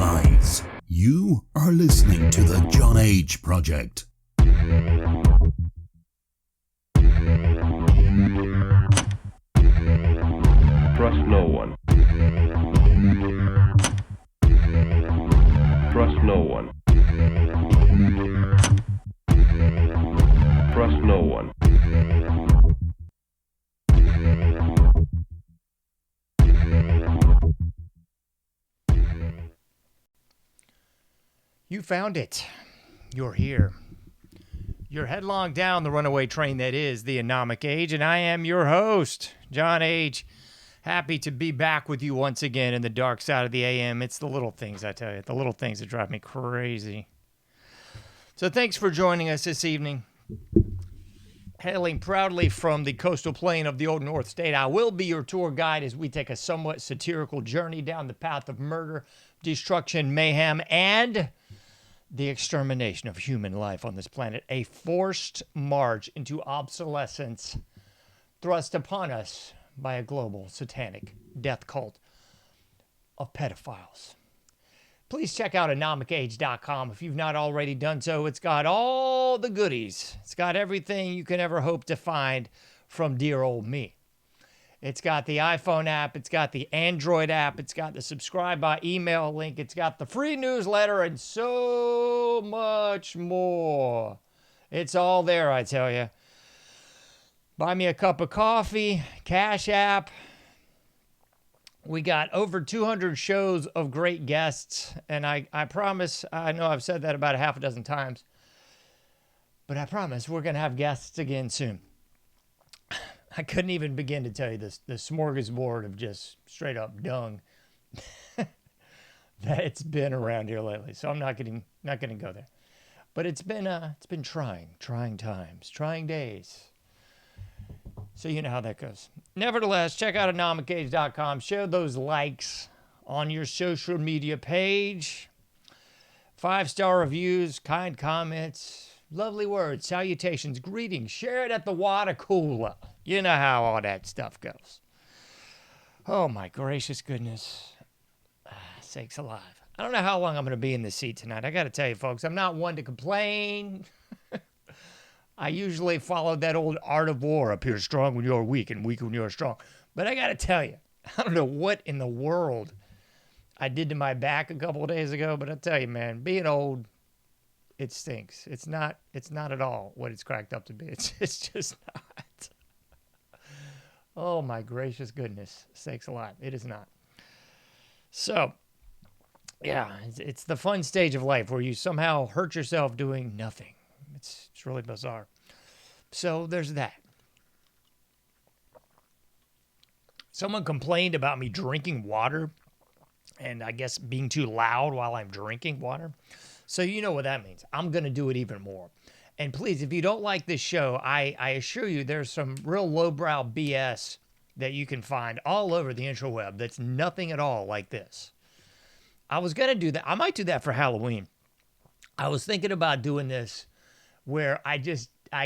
lies. You are listening to the JohnAge Project. Trust no one. Trust no one. Trust no one. You found it. You're here. You're headlong down the runaway train that is the AnomicAge, and I am your host, JohnAge. Happy to be back with you once again in the dark side of the AM. It's the little things, I tell you, the little things that drive me crazy. So thanks for joining us this evening. Hailing proudly from the coastal plain of the Old North State, I will be your tour guide as we take a somewhat satirical journey down the path of murder, destruction, mayhem, and the extermination of human life on this planet. A forced march into obsolescence thrust upon us by a global satanic death cult of pedophiles. Please check out AnomicAge.com if you've not already done so. It's got all the goodies. It's got everything you can ever hope to find from dear old me. It's got the iPhone app. It's got the Android app. It's got the subscribe by email link. It's got the free newsletter and so much more. It's all there, I tell you. Buy me a cup of coffee, Cash App. We got over 200 shows of great guests, and I promise, I know I've said that about a half a dozen times, but I promise we're going to have guests again soon. I couldn't even begin to tell you this, the smorgasbord of just straight up dung that it's been around here lately. So I'm not going to go there. But it's been trying times, trying days. So you know how that goes. Nevertheless, check out AnomicAge.com. Share those likes on your social media page. 5-star reviews, kind comments, lovely words, salutations, greetings. Share it at the water cooler. You know how all that stuff goes. Oh my gracious goodness. Sakes alive. I don't know how long I'm going to be in this seat tonight. I got to tell you, folks, I'm not one to complain. I usually follow that old art of war, appear strong when you're weak and weak when you're strong. But I got to tell you, I don't know what in the world I did to my back a couple of days ago, but I tell you, man, being old, it stinks. It's not at all what it's cracked up to be. It's just not. Oh my gracious goodness, sakes alive. It is not. So, yeah, it's the fun stage of life where you somehow hurt yourself doing nothing. It's really bizarre. So there's that. Someone complained about me drinking water and I guess being too loud while I'm drinking water. So you know what that means. I'm going to do it even more. And please, if you don't like this show, I assure you there's some real lowbrow BS that you can find all over the interweb that's nothing at all like this. I was going to do that. I might do that for Halloween. I was thinking about doing this where I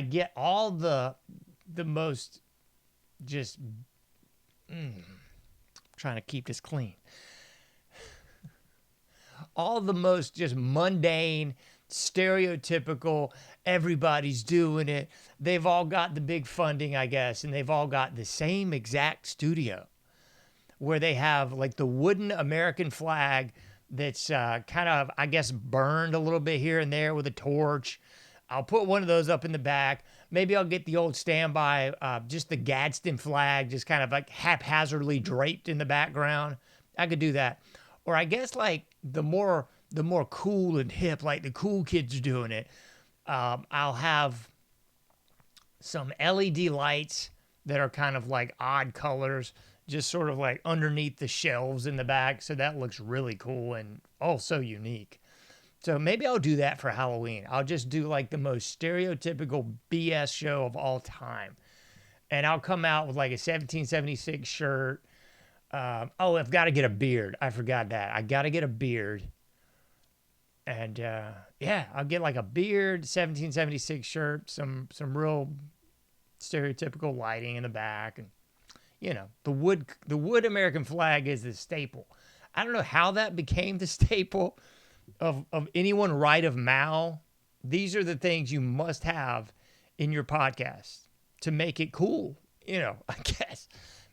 get all the most just, trying to keep this clean. All the most just mundane, stereotypical, everybody's doing it. They've all got the big funding, I guess, and they've all got the same exact studio where they have like the wooden American flag that's kind of, I guess, burned a little bit here and there with a torch. I'll put one of those up in the back. Maybe I'll get the old standby, just the Gadsden flag, just kind of like haphazardly draped in the background. I could do that. Or I guess like the more cool and hip, like the cool kids doing it, I'll have some LED lights that are kind of like odd colors, just sort of like underneath the shelves in the back. So that looks really cool and so unique. So maybe I'll do that for Halloween. I'll just do like the most stereotypical BS show of all time. And I'll come out with like a 1776 shirt. I've got to get a beard. I forgot that. I got to get a beard. And I'll get like a beard, 1776 shirt, some real stereotypical lighting in the back. And, you know, the wood American flag is the staple. I don't know how that became the staple of anyone right of Mao. These are the things you must have in your podcast to make it cool. I guess.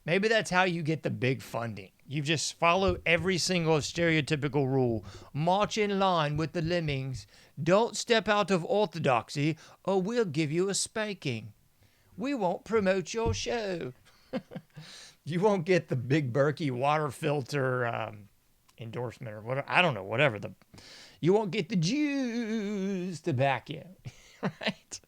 Maybe that's how you get the big funding. You just follow every single stereotypical rule. March in line with the lemmings. Don't step out of orthodoxy or we'll give you a spanking. We won't promote your show. You won't get the big Berkey water filter endorsement or whatever. I don't know, whatever. You won't get the Jews to back you, right?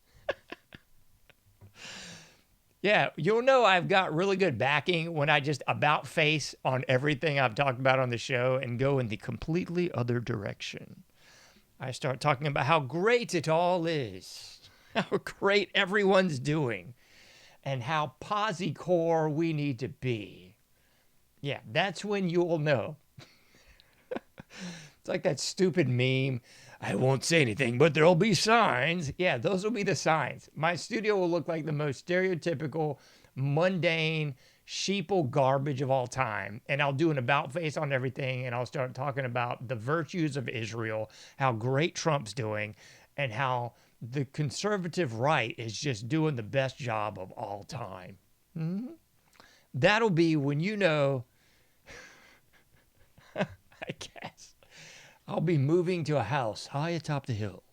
Yeah, you'll know I've got really good backing when I just about face on everything I've talked about on the show and go in the completely other direction. I start talking about how great it all is, how great everyone's doing, and how posi-core we need to be. Yeah, that's when you'll know. It's like that stupid meme. I won't say anything, but there'll be signs. Yeah, those will be the signs. My studio will look like the most stereotypical, mundane, sheeple garbage of all time. And I'll do an about face on everything, and I'll start talking about the virtues of Israel, how great Trump's doing, and how the conservative right is just doing the best job of all time. Mm-hmm. That'll be when you know, I guess, I'll be moving to a house high atop the hill.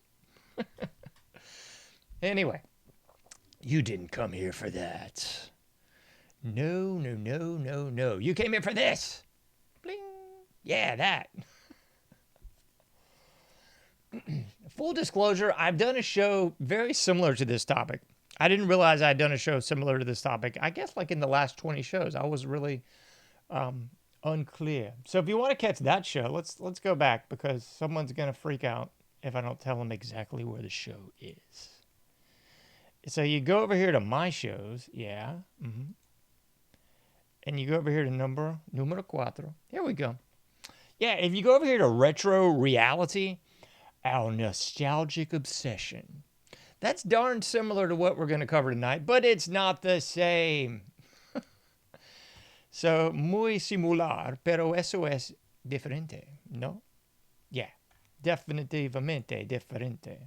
Anyway, you didn't come here for that. No. You came here for this. Bling. Yeah, that. Full disclosure, I've done a show very similar to this topic. I didn't realize I'd done a show similar to this topic. I guess like in the last 20 shows, I was really unclear. So if you want to catch that show, let's go back because someone's going to freak out if I don't tell them exactly where the show is. So you go over here to my shows, yeah. Mm-hmm. And you go over here to numero cuatro. Here we go. Yeah, if you go over here to retro reality, our nostalgic obsession. That's darn similar to what we're going to cover tonight, but it's not the same. So, muy similar, pero eso es diferente, ¿no? Yeah, definitivamente diferente.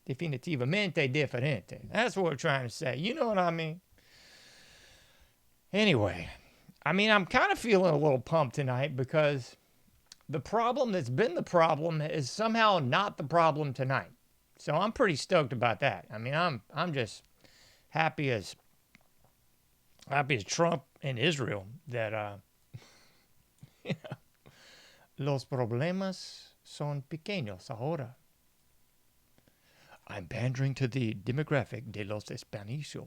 Definitivamente diferente. That's what we're trying to say. You know what I mean? Anyway, I'm kind of feeling a little pumped tonight because the problem that's been the problem is somehow not the problem tonight. So I'm pretty stoked about that. I'm just happy as Trump and Israel that los problemas son pequeños ahora. I'm pandering to the demographic de los Españoles.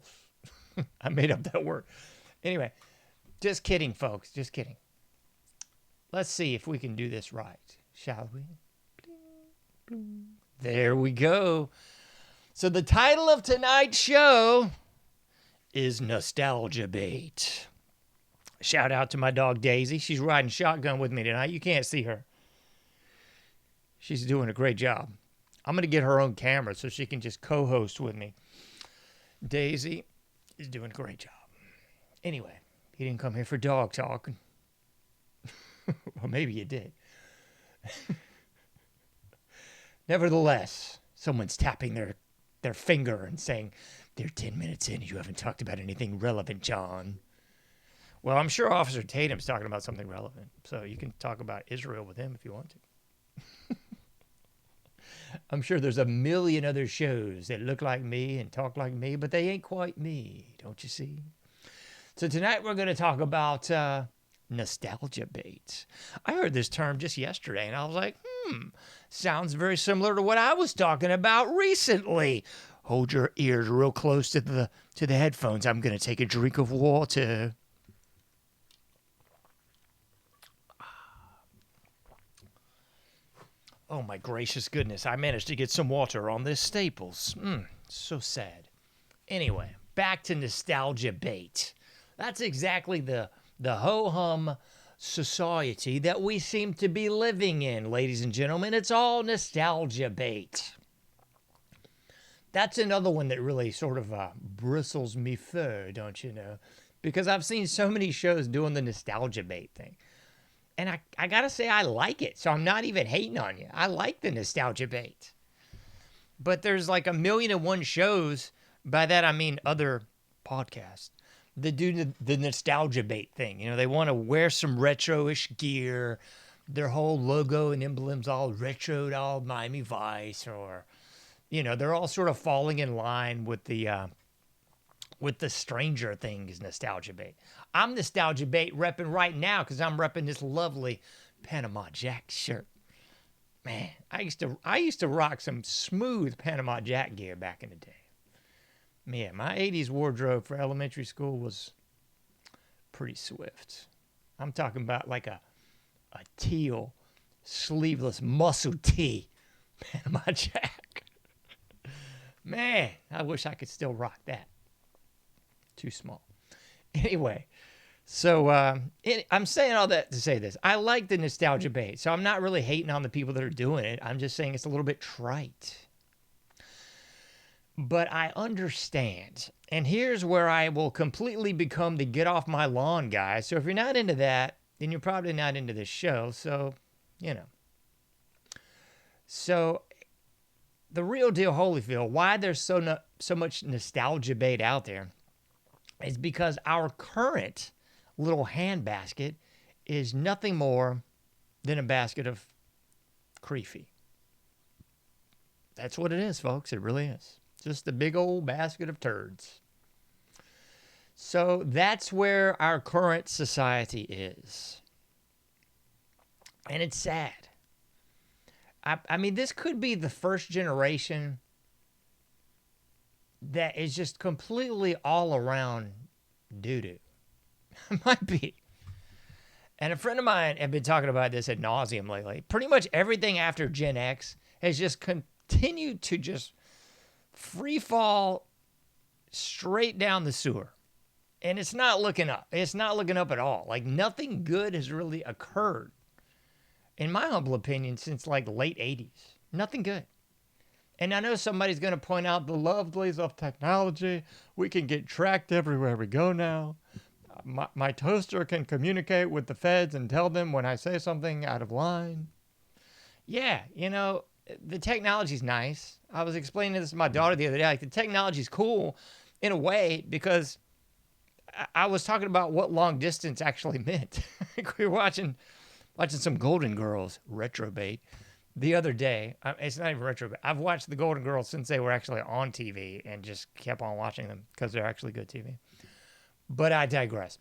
I made up that word. Anyway, just kidding, folks. Just kidding. Let's see if we can do this right, shall we? There we go. So the title of tonight's show is Nostalgia Bait. Shout out to my dog Daisy. She's riding shotgun with me tonight. You can't see her. She's doing a great job. I'm going to get her own camera so she can just co-host with me. Daisy is doing a great job. Anyway, he didn't come here for dog talk. Or maybe you did. Nevertheless, someone's tapping their finger and saying, they're 10 minutes in, you haven't talked about anything relevant, John. Well, I'm sure Officer Tatum's talking about something relevant, so you can talk about Israel with him if you want to. I'm sure there's a million other shows that look like me and talk like me, but they ain't quite me, don't you see? So tonight we're going to talk about nostalgia bait. I heard this term just yesterday, and I was like, sounds very similar to what I was talking about recently. Hold your ears real close to the headphones. I'm going to take a drink of water. Oh, my gracious goodness. I managed to get some water on this Staples. So sad. Anyway, back to nostalgia bait. That's exactly the ho-hum society that we seem to be living in, ladies and gentlemen. It's all nostalgia bait. That's another one that really sort of bristles me fur, don't you know? Because I've seen so many shows doing the nostalgia bait thing. And I got to say, I like it. So I'm not even hating on you. I like the nostalgia bait. But there's like 1,000,001 shows. By that, I mean other podcasts that do the nostalgia bait thing. You know, they want to wear some retro-ish gear. Their whole logo and emblems all retro, all Miami Vice, or, you know, they're all sort of falling in line with the Stranger Things nostalgia bait. I'm nostalgia bait repping right now because I'm repping this lovely Panama Jack shirt. Man, I used to rock some smooth Panama Jack gear back in the day. Man, my 80s wardrobe for elementary school was pretty swift. I'm talking about like a teal sleeveless muscle tee Panama Jack. Man, I wish I could still rock that. Too small. Anyway, so I'm saying all that to say this. I like the nostalgia bait, so I'm not really hating on the people that are doing it. I'm just saying it's a little bit trite. But I understand. And here's where I will completely become the get off my lawn guy. So if you're not into that, then you're probably not into this show. So, you know. So the real deal, Holyfield, why there's so much nostalgia bait out there is because our current little handbasket is nothing more than a basket of creefy. That's what it is, folks. It really is. Just a big old basket of turds. So that's where our current society is. And it's sad. I mean, this could be the first generation that is just completely all around doo-doo. It might be. And a friend of mine had been talking about this ad nauseum lately. Pretty much everything after Gen X has just continued to just free fall straight down the sewer. And it's not looking up. It's not looking up at all. Like nothing good has really occurred, in my humble opinion, since like late 80s. Nothing good. And I know somebody's going to point out the lovelies of technology. We can get tracked everywhere we go now. My toaster can communicate with the feds and tell them when I say something out of line. Yeah, you know, the technology's nice. I was explaining this to my daughter the other day. Like, the technology's cool in a way because I was talking about what long distance actually meant. We were watching some Golden Girls retrobait the other day. It's not even retrobait. I've watched the Golden Girls since they were actually on TV and just kept on watching them because they're actually good TV. But I digress.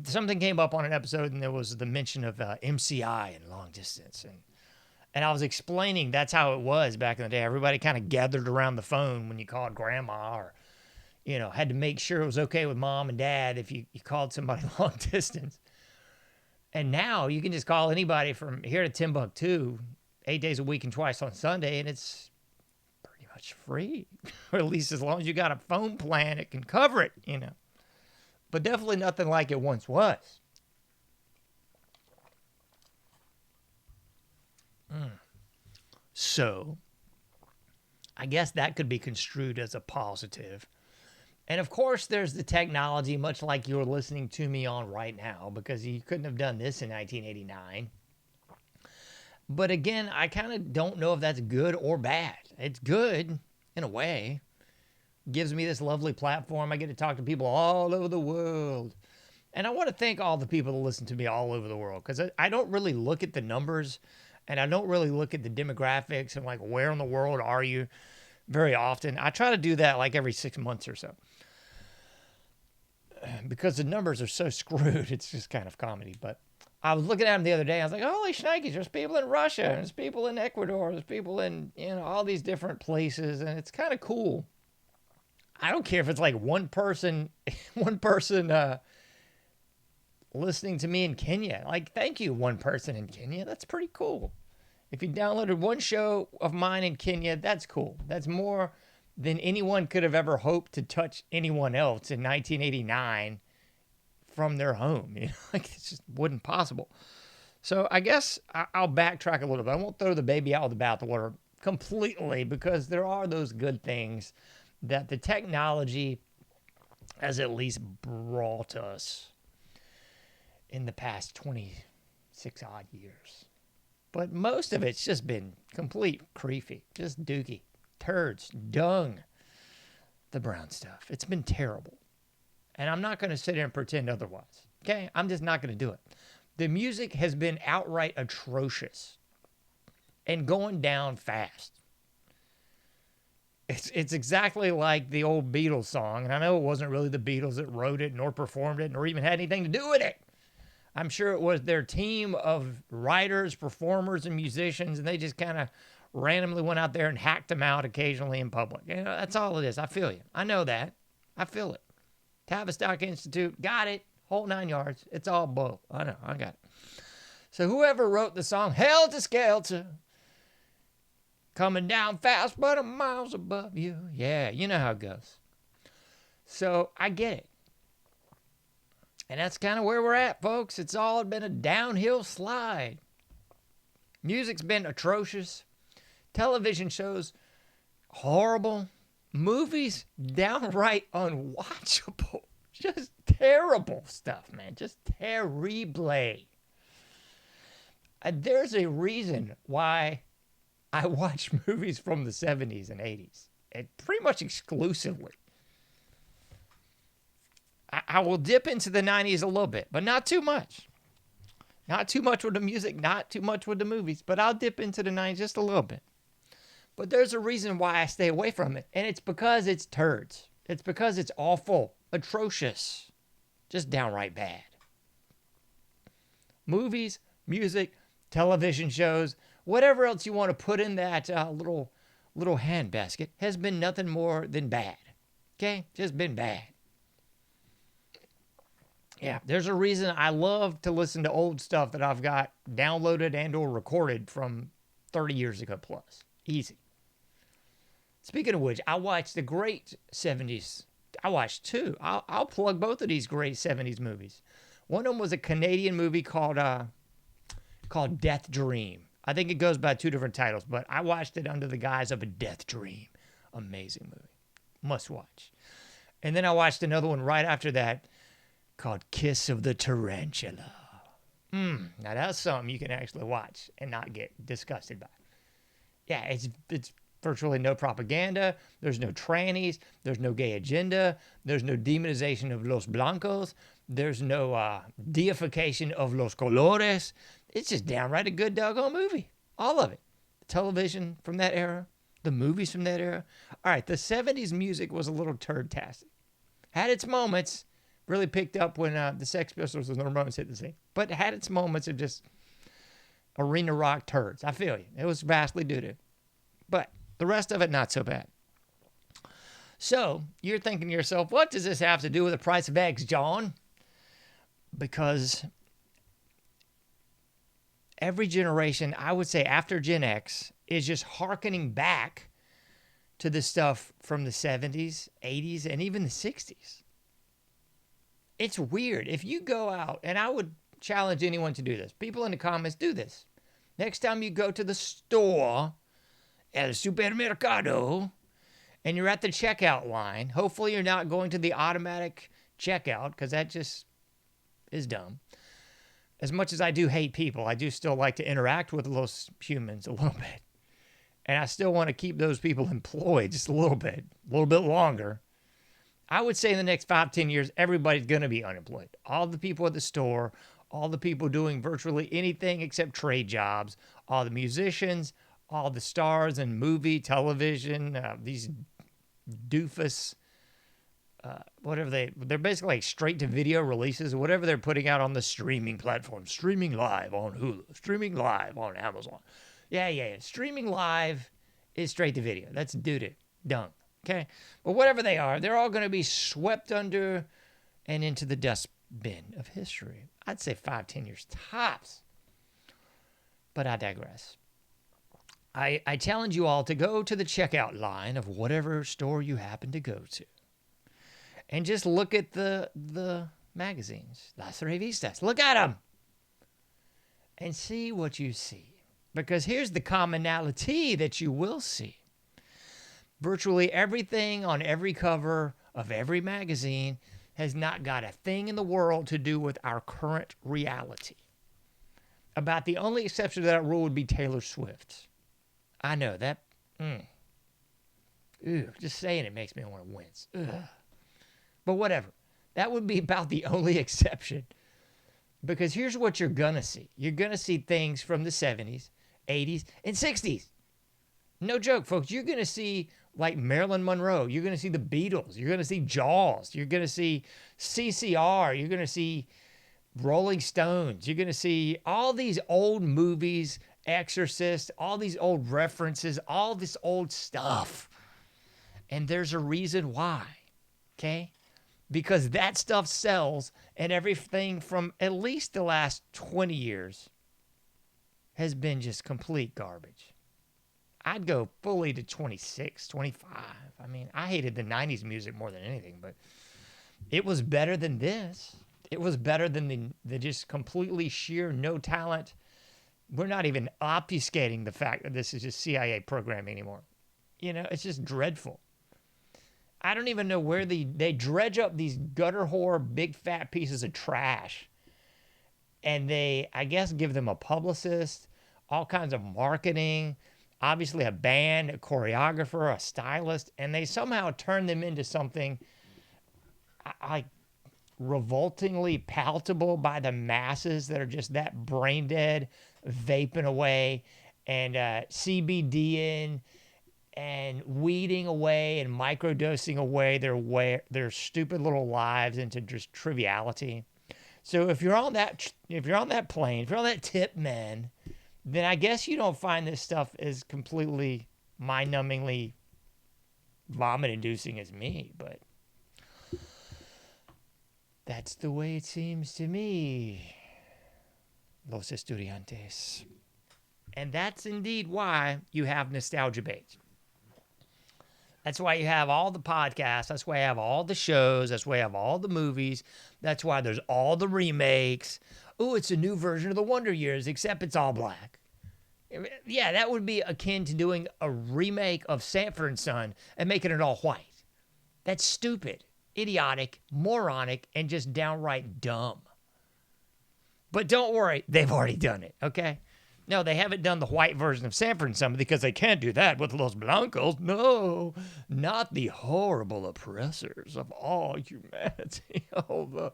Something came up on an episode, and there was the mention of MCI and long distance. And I was explaining that's how it was back in the day. Everybody kind of gathered around the phone when you called grandma, or, you know, had to make sure it was okay with mom and dad if you called somebody long distance. And now you can just call anybody from here to Timbuktu 8 days a week and twice on Sunday, and it's pretty much free. Or at least as long as you got a phone plan, it can cover it, you know. But definitely nothing like it once was. So, I guess that could be construed as a positive. And of course, there's the technology, much like you're listening to me on right now, because you couldn't have done this in 1989. But again, I kind of don't know if that's good or bad. It's good in a way. Gives me this lovely platform. I get to talk to people all over the world. And I want to thank all the people that listen to me all over the world, because I don't really look at the numbers, and I don't really look at the demographics and like where in the world are you very often. I try to do that like every 6 months or so, because the numbers are so screwed. It's just kind of comedy. But I was looking at them the other day. I was like, holy shnikes, there's people in Russia, and there's people in Ecuador, there's people in, you know, all these different places, and it's kind of cool. I don't care if it's like one person listening to me in Kenya. Like, thank you, one person in Kenya. That's pretty cool. If you downloaded one show of mine in Kenya, that's cool. That's more than anyone could have ever hoped to touch anyone else in 1989 from their home. You know, like, it just wasn't possible. So I guess I'll backtrack a little bit. I won't throw the baby out with the bathwater completely, because there are those good things that the technology has at least brought us in the past 20, 6 odd years. But most of it's just been complete creepy, just dookie, turds, dung, the brown stuff. It's been terrible. And I'm not going to sit here and pretend otherwise. Okay? I'm just not going to do it. The music has been outright atrocious and going down fast. It's exactly like the old Beatles song, and I know it wasn't really the Beatles that wrote it, nor performed it, nor even had anything to do with it. I'm sure it was their team of writers, performers, and musicians, and they just kind of randomly went out there and hacked them out occasionally in public. You know, that's all it is. I feel you. I know that. I feel it. Tavistock Institute, got it. Whole 9 yards. It's all bull. I know. I got it. So whoever wrote the song, Helter Skelter, coming down fast, but I'm miles above you. Yeah, you know how it goes. So I get it. And that's kind of where we're at, folks. It's all been a downhill slide. Music's been atrocious. Television shows, horrible. Movies, downright unwatchable. Just terrible stuff, man. Just terrible. There's a reason why I watch movies from the 70s and 80s, and pretty much exclusively. I will dip into the 90s a little bit, but not too much. Not too much with the music, not too much with the movies, but I'll dip into the 90s just a little bit. But there's a reason why I stay away from it, and it's because it's turds. It's because it's awful, atrocious, just downright bad. Movies, music, television shows, whatever else you want to put in that little handbasket has been nothing more than bad. Okay? Just been bad. Yeah, there's a reason I love to listen to old stuff that I've got downloaded and or recorded from 30 years ago plus. Easy. Speaking of which, I watched the great 70s. I watched two. I'll plug both of these great 70s movies. One of them was a Canadian movie called Death Dream. I think it goes by two different titles, but I watched it under the guise of a Death Dream. Amazing movie. Must watch. And then I watched another one right after that called Kiss of the Tarantula. Now that's something you can actually watch and not get disgusted by. Yeah, it's virtually no propaganda. There's no trannies. There's no gay agenda. There's no demonization of los blancos. There's no deification of los colores. It's just downright a good doggone movie. All of it. The television from that era. The movies from that era. All right, the 70s music was a little turd-tastic. Had its moments. Really picked up when the Sex Pistols and the Ramones hit the scene. But had its moments of just arena rock turds. I feel you. It was vastly doo-doo. But the rest of it, not so bad. So, you're thinking to yourself, what does this have to do with the price of eggs, John? Because every generation, I would say after Gen X, is just hearkening back to the stuff from the 70s, 80s, and even the 60s. It's weird. If you go out, and I would challenge anyone to do this. People in the comments, do this. Next time you go to the store, el supermercado, and you're at the checkout line, hopefully you're not going to the automatic checkout, because that just is dumb. As much as I do hate people, I do still like to interact with those humans a little bit. And I still want to keep those people employed just a little bit longer. I would say in the next 5-10 years, everybody's going to be unemployed. All the people at the store, all the people doing virtually anything except trade jobs, all the musicians, all the stars in movie, television, these doofus, whatever they're basically like straight to video releases, whatever they're putting out on the streaming platform, streaming live on Hulu, streaming live on Amazon. Yeah. Streaming live is straight to video. That's doo-doo. Dumb. Okay? But whatever they are, they're all going to be swept under and into the dustbin of history. I'd say 5-10 years tops. But I digress. I challenge you all to go to the checkout line of whatever store you happen to go to. And just look at the magazines, las revistas. Look at them. And see what you see. Because here's the commonality that you will see. Virtually everything on every cover of every magazine has not got a thing in the world to do with our current reality. about the only exception to that rule would be Taylor Swift. I know that. Just saying it makes me want to wince. But whatever. That would be about the only exception. Because here's what you're going to see. You're going to see things from the 70s, 80s, and 60s. No joke, folks. You're going to see like Marilyn Monroe. You're going to see the Beatles. You're going to see Jaws. You're going to see CCR. You're going to see Rolling Stones. You're going to see all these old movies, Exorcist, all these old references, all this old stuff. And there's a reason why, okay? Because that stuff sells, and everything from at least the last 20 years has been just complete garbage. I'd go fully to 26, 25. I mean, I hated the 90s music more than anything, but it was better than this. It was better than the just completely sheer no talent. We're not even obfuscating the fact that this is just CIA programming anymore. You know, it's just dreadful. I don't even know where they dredge up these gutter whore, big fat pieces of trash. And they, I guess, give them a publicist, all kinds of marketing, obviously a band, a choreographer, a stylist, and they somehow turn them into something like revoltingly palatable by the masses that are just that brain dead, vaping away and CBDing and weeding away and microdosing away their stupid little lives into just triviality. So if you're on that plane, if you're on that tip, man, then I guess you don't find this stuff as completely mind-numbingly vomit-inducing as me, but that's the way it seems to me, los estudiantes. And that's indeed why you have nostalgia bait. That's why you have all the podcasts. That's why you have all the shows. That's why you have all the movies. That's why there's all the remakes. Oh, it's a new version of the Wonder Years, except it's all black. Yeah, that would be akin to doing a remake of Sanford and Son and making it all white. That's stupid, idiotic, moronic, and just downright dumb. But don't worry, they've already done it, okay? No, they haven't done the white version of Sanford and Son because they can't do that with Los Blancos. No, not the horrible oppressors of all humanity. Oh,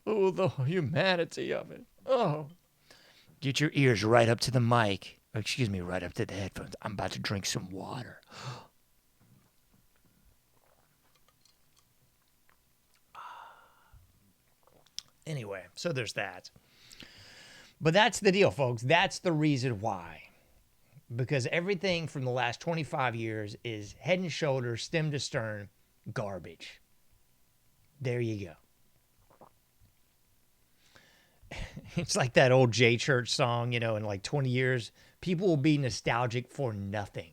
the humanity of it. Oh. Get your ears right up to the mic. Excuse me, right up to the headphones. I'm about to drink some water. Anyway, so there's that. But that's the deal, folks. That's the reason why. Because everything from the last 25 years is head and shoulders, stem to stern, garbage. There you go. It's like that old J Church song, you know, in like 20 years, people will be nostalgic for nothing.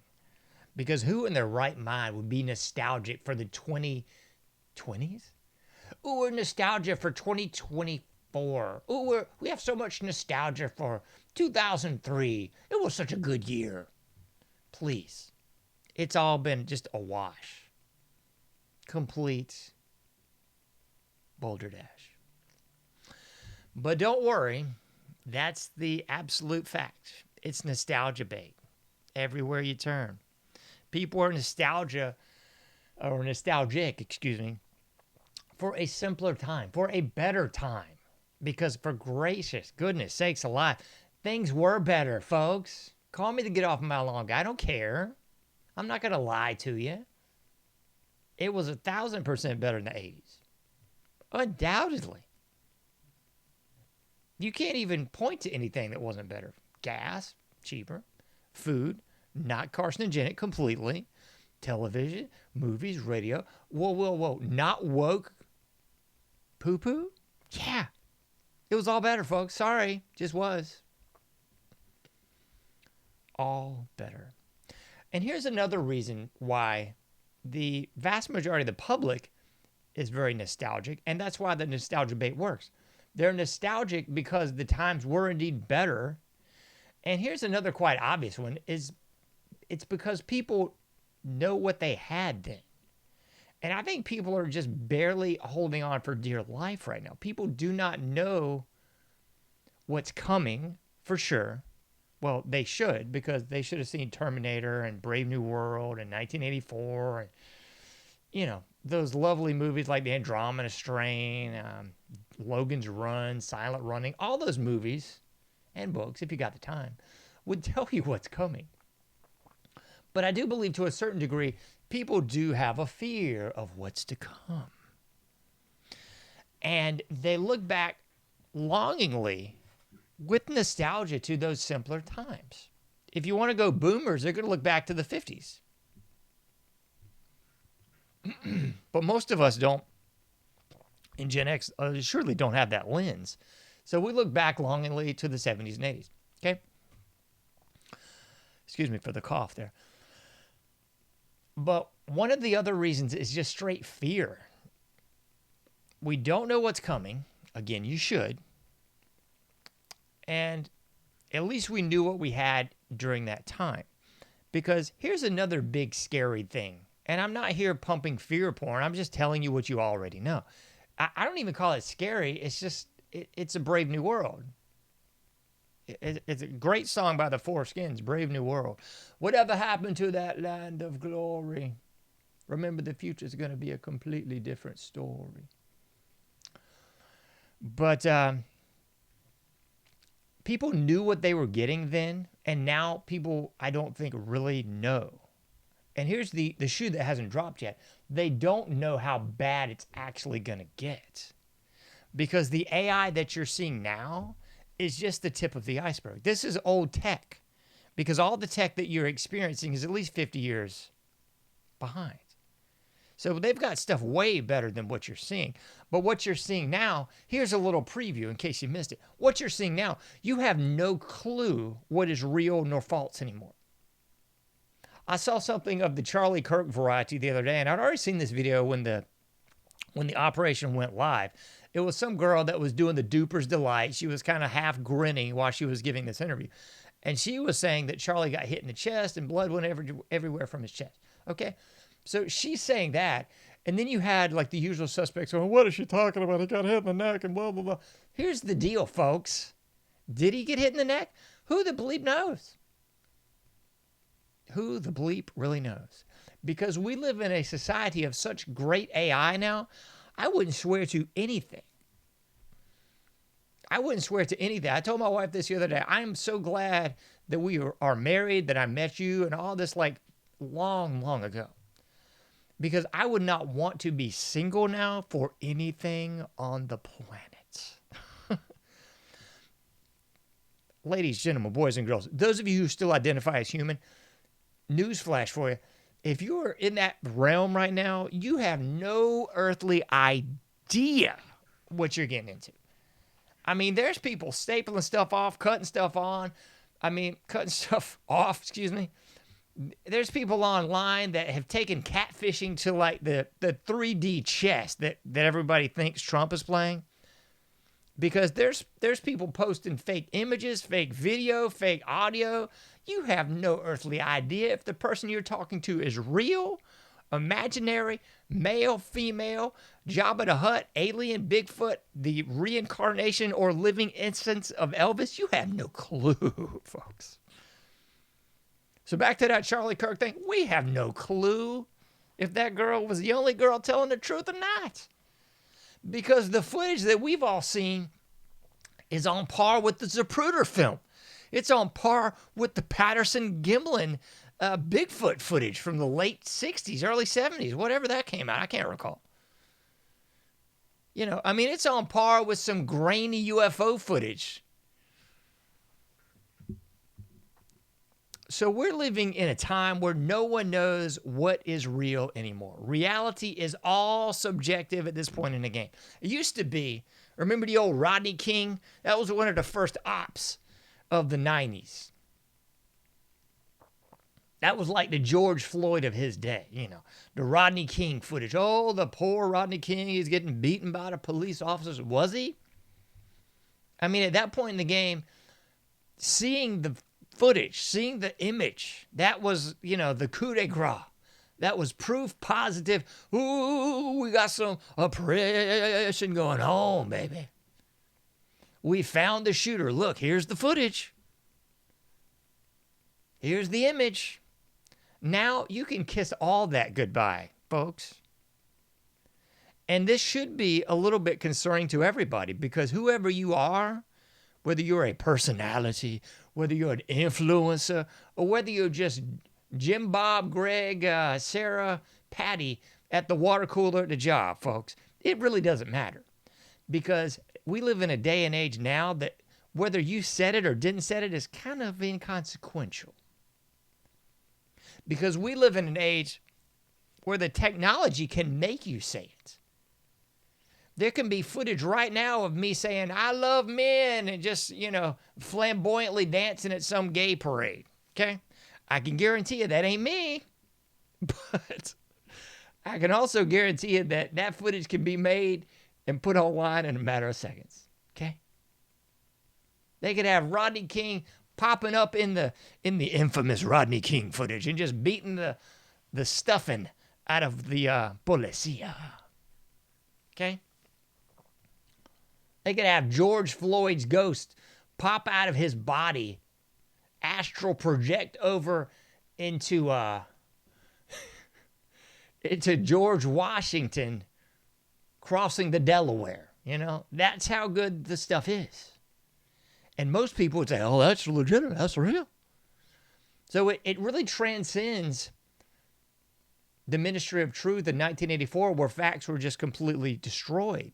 Because who in their right mind would be nostalgic for the 2020s? Ooh, we're nostalgia for 2024. Ooh, we have so much nostalgia for 2003. It was such a good year. Please. It's all been just a wash. Complete Boulder Dash. But don't worry. That's the absolute fact. It's nostalgia bait. Everywhere you turn. People are nostalgic, for a simpler time, for a better time. Because for gracious goodness sakes alive, things were better, folks. Call me the get off my lawn guy. I don't care. I'm not going to lie to you. It was 1,000% better in the 80s. Undoubtedly. You can't even point to anything that wasn't better. Gas, cheaper. Food, not carcinogenic completely. Television, movies, radio. Whoa. Not woke poo-poo? Yeah. It was all better, folks. Sorry. Just was. All better. And here's another reason why the vast majority of the public is very nostalgic, and that's why the nostalgia bait works. They're nostalgic because the times were indeed better. And here's another quite obvious one, is it's because people know what they had then. And I think people are just barely holding on for dear life right now. People do not know what's coming. for sure. Well, they should, because they should have seen Terminator and Brave New World and 1984 and, you know, those lovely movies like The Andromeda Strain, Logan's Run, Silent Running, all those movies and books, if you got the time, would tell you what's coming. But I do believe to a certain degree, people do have a fear of what's to come. And they look back longingly with nostalgia to those simpler times. If you want to go boomers, they're going to look back to the 50s. But most of us don't, in Gen X, surely don't have that lens. So we look back longingly to the 70s and 80s. Okay? Excuse me for the cough there. But one of the other reasons is just straight fear. We don't know what's coming. Again, you should. And at least we knew what we had during that time. Because here's another big scary thing. And I'm not here pumping fear porn. I'm just telling you what you already know. I don't even call it scary. It's just, it's a Brave New World. It's a great song by the Four Skins, Brave New World. Whatever happened to that land of glory? Remember, the future's going to be a completely different story. But people knew what they were getting then, and now people, I don't think, really know. And here's the shoe that hasn't dropped yet. They don't know how bad it's actually going to get. Because the AI that you're seeing now is just the tip of the iceberg. This is old tech. Because all the tech that you're experiencing is at least 50 years behind. So they've got stuff way better than what you're seeing. But what you're seeing now, here's a little preview in case you missed it. What you're seeing now, you have no clue what is real nor false anymore. I saw something of the Charlie Kirk variety the other day, and I'd already seen this video when the operation went live. It was some girl that was doing the Duper's Delight. She was kind of half grinning while she was giving this interview. And she was saying that Charlie got hit in the chest and blood went everywhere from his chest. Okay? So she's saying that. And then you had like the usual suspects going, what is she talking about? He got hit in the neck and blah, blah, blah. Here's the deal, folks. Did he get hit in the neck? Who the bleep knows? Who the bleep really knows? Because we live in a society of such great AI now, I wouldn't swear to anything. I wouldn't swear to anything. I told my wife this the other day. I am so glad that we are married, that I met you, and all this like long, long ago. Because I would not want to be single now for anything on the planet. Ladies, gentlemen, boys and girls, those of you who still identify as human, newsflash for you. If you're in that realm right now, you have no earthly idea what you're getting into. I mean, there's people stapling stuff off, cutting stuff on. Cutting stuff off, excuse me. There's people online that have taken catfishing to like the 3D chess that everybody thinks Trump is playing. Because there's people posting fake images, fake video, fake audio. You have no earthly idea if the person you're talking to is real, imaginary, male, female, Jabba the Hutt, alien, Bigfoot, the reincarnation or living instance of Elvis. You have no clue, folks. So back to that Charlie Kirk thing. We have no clue if that girl was the only girl telling the truth or not. Because the footage that we've all seen is on par with the Zapruder film. It's on par with the Patterson-Gimlin Bigfoot footage from the late 60s, early 70s, whatever that came out. I can't recall. It's on par with some grainy UFO footage. So we're living in a time where no one knows what is real anymore. Reality is all subjective at this point in the game. It used to be, remember the old Rodney King? That was one of the first ops of the 90s. That was like the George Floyd of his day, the Rodney King footage. Oh, the poor Rodney King, he's getting beaten by the police officers. Was he? At that point in the game, seeing the footage, seeing the image, that was, the coup de grace. That was proof positive. Ooh, we got some oppression going on, baby. We found the shooter. Look, here's the footage. Here's the image. Now you can kiss all that goodbye, folks. And this should be a little bit concerning to everybody, because whoever you are, whether you're a personality, whether you're an influencer, or whether you're just Jim, Bob, Greg, Sarah, Patty at the water cooler at the job, folks, it really doesn't matter. Because we live in a day and age now that whether you said it or didn't said it is kind of inconsequential. Because we live in an age where the technology can make you say it. There can be footage right now of me saying, I love men, and just, flamboyantly dancing at some gay parade. Okay? I can guarantee you that ain't me. But I can also guarantee you that that footage can be made and put online in a matter of seconds. Okay? They could have Rodney King popping up in the infamous Rodney King footage and just beating the stuffing out of the policia. Okay? They could have George Floyd's ghost pop out of his body, astral project over into George Washington crossing the Delaware. That's how good the stuff is. And most people would say, oh, that's legitimate, that's real. So it really transcends the Ministry of Truth in 1984, where facts were just completely destroyed.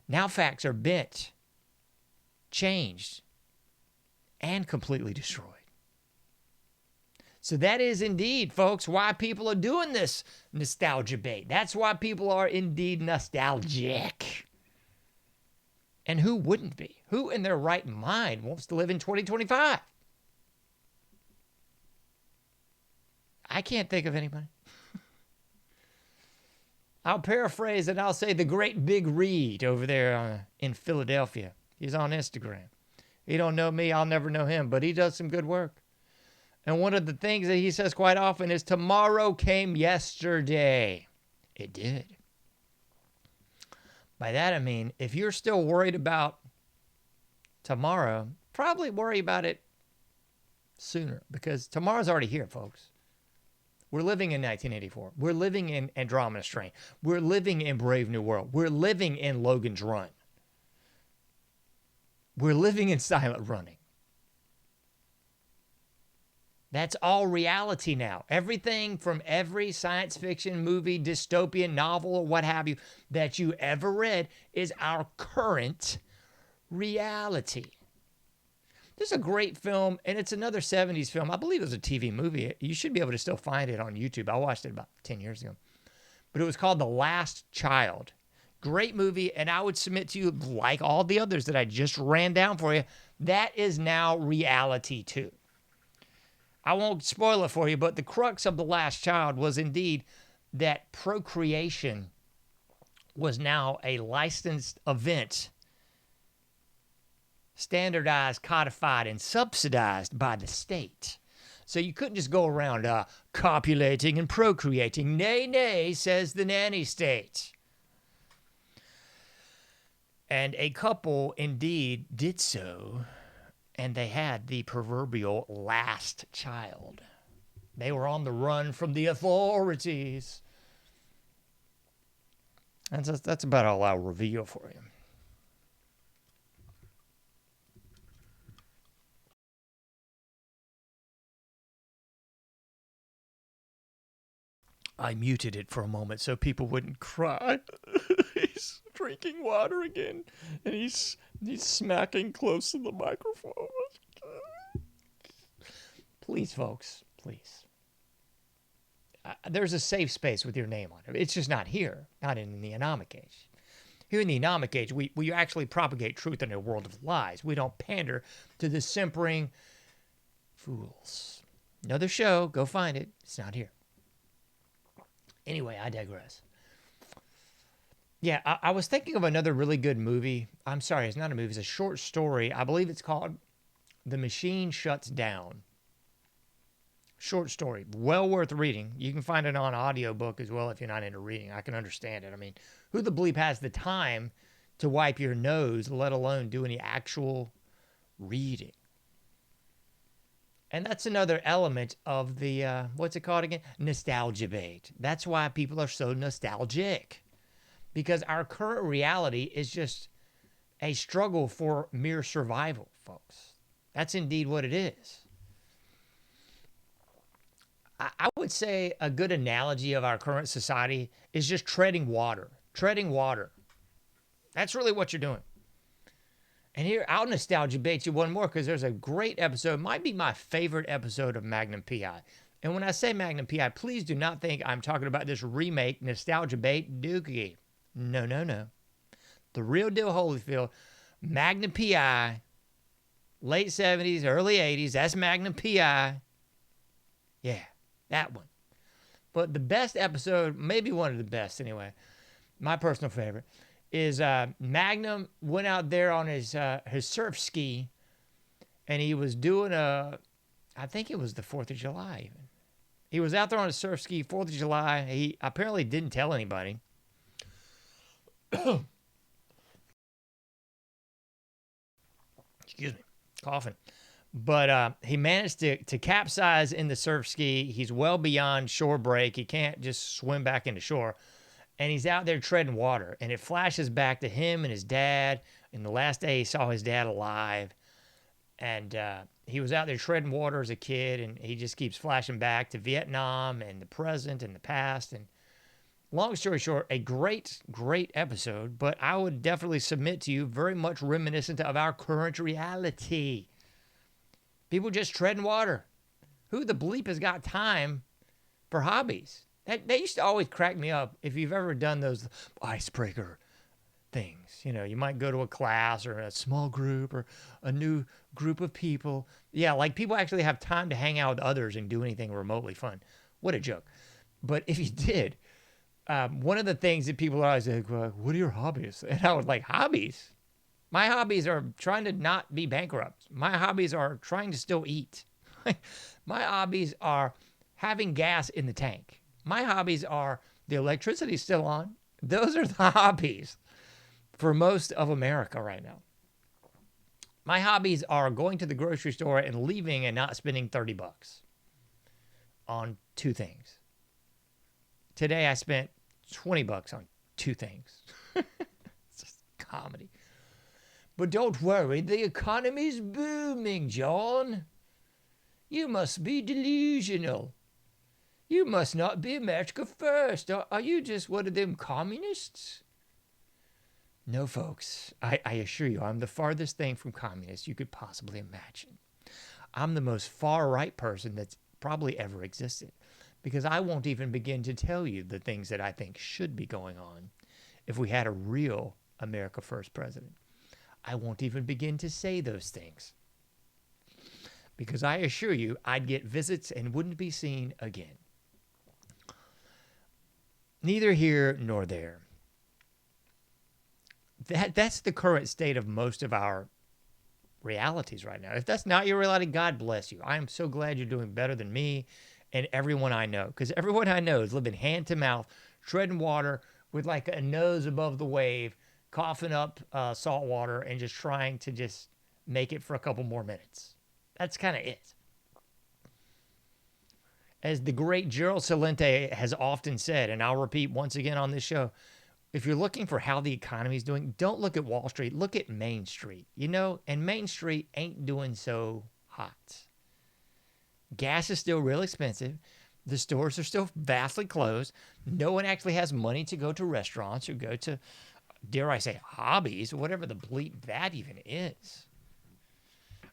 Now facts are bent, changed, and completely destroyed. So that is indeed, folks, why people are doing this nostalgia bait. That's why people are indeed nostalgic. And who wouldn't be? Who in their right mind wants to live in 2025? I can't think of anybody. I'll paraphrase and I'll say the great Big Reed over there in Philadelphia. He's on Instagram. He don't know me, I'll never know him, but he does some good work. And one of the things that he says quite often is, tomorrow came yesterday. It did. By that I mean, if you're still worried about tomorrow, probably worry about it sooner, because tomorrow's already here, folks. We're living in 1984. We're living in Andromeda Strain. We're living in Brave New World. We're living in Logan's Run. We're living in Silent Running. That's all reality now. Everything from every science fiction movie, dystopian novel, or what have you, that you ever read is our current reality. There's a great film, and it's another 70s film. I believe it was a TV movie. You should be able to still find it on YouTube. I watched it about 10 years ago. But it was called The Last Child. Great movie, and I would submit to you, like all the others that I just ran down for you, that is now reality too. I won't spoil it for you, but the crux of The Last Child was indeed that procreation was now a licensed event, standardized, codified, and subsidized by the state. So you couldn't just go around copulating and procreating. Nay, nay, says the nanny state. And a couple indeed did so, and they had the proverbial last child. They were on the run from the authorities. That's about all I'll reveal for you. I muted it for a moment so people wouldn't cry. He's drinking water again, and he's smacking close to the microphone. Please, folks, please. There's a safe space with your name on it. It's just not here, not in the AnomicAge. Here in the AnomicAge, we actually propagate truth in a world of lies. We don't pander to the simpering fools. Another show, go find it. It's not here. Anyway, I digress. Yeah, I was thinking of another really good movie. I'm sorry, it's not a movie. It's a short story. I believe it's called The Machine Shuts Down. Short story. Well worth reading. You can find it on audiobook as well if you're not into reading. I can understand it. I mean, who the bleep has the time to wipe your nose, let alone do any actual reading? And that's another element of the, what's it called again? Nostalgia bait. That's why people are so nostalgic. Because our current reality is just a struggle for mere survival, folks. That's indeed what it is. I would say a good analogy of our current society is just treading water. Treading water. That's really what you're doing. And here, I'll nostalgia bait you one more because there's a great episode, might be my favorite episode of Magnum P.I. And when I say Magnum P.I., please do not think I'm talking about this remake, nostalgia bait dookie. No, no, no. The real deal Holyfield, Magnum P.I., late 70s, early 80s, that's Magnum P.I. Yeah, that one. But the best episode, maybe one of the best anyway, my personal favorite, is Magnum went out there on his surf ski, and he was doing I think it was the 4th of July even. He was out there on a surf ski, 4th of July. He apparently didn't tell anybody. Excuse me, coughing. But he managed to capsize in the surf ski. He's well beyond shore break. He can't just swim back into shore. And he's out there treading water. And it flashes back to him and his dad. And the last day he saw his dad alive. And he was out there treading water as a kid. And he just keeps flashing back to Vietnam and the present and the past. And long story short, a great, great episode. But I would definitely submit to you very much reminiscent of our current reality. People just treading water. Who the bleep has got time for hobbies? They used to always crack me up if you've ever done those icebreaker things. You know, you might go to a class or a small group or a new group of people. Yeah, like people actually have time to hang out with others and do anything remotely fun. What a joke. But if you did, one of the things that people are always like, what are your hobbies? And I was like, hobbies? My hobbies are trying to not be bankrupt. My hobbies are trying to still eat. My hobbies are having gas in the tank. My hobbies are the electricity still on. Those are the hobbies for most of America right now. My hobbies are going to the grocery store and leaving and not spending $30 on 2 things. Today I spent $20 on 2 things. It's just comedy. But don't worry, the economy's booming, John. You must be delusional. You must not be America first. Are you just one of them communists? No, folks. I assure you, I'm the farthest thing from communist you could possibly imagine. I'm the most far-right person that's probably ever existed, because I won't even begin to tell you the things that I think should be going on if we had a real America First president. I won't even begin to say those things, because I assure you I'd get visits and wouldn't be seen again. Neither here nor there. That's the current state of most of our realities right now. If that's not your reality, God bless you. I am so glad you're doing better than me and everyone I know, because everyone I know is living hand to mouth, treading water with like a nose above the wave, coughing up salt water and just trying to just make it for a couple more minutes. That's kind of it. As the great Gerald Celente has often said, and I'll repeat once again on this show, if you're looking for how the economy is doing, don't look at Wall Street, look at Main Street. You know, and Main Street ain't doing so hot. Gas is still real expensive. The stores are still vastly closed. No one actually has money to go to restaurants or go to, dare I say, hobbies, or whatever the bleep that even is.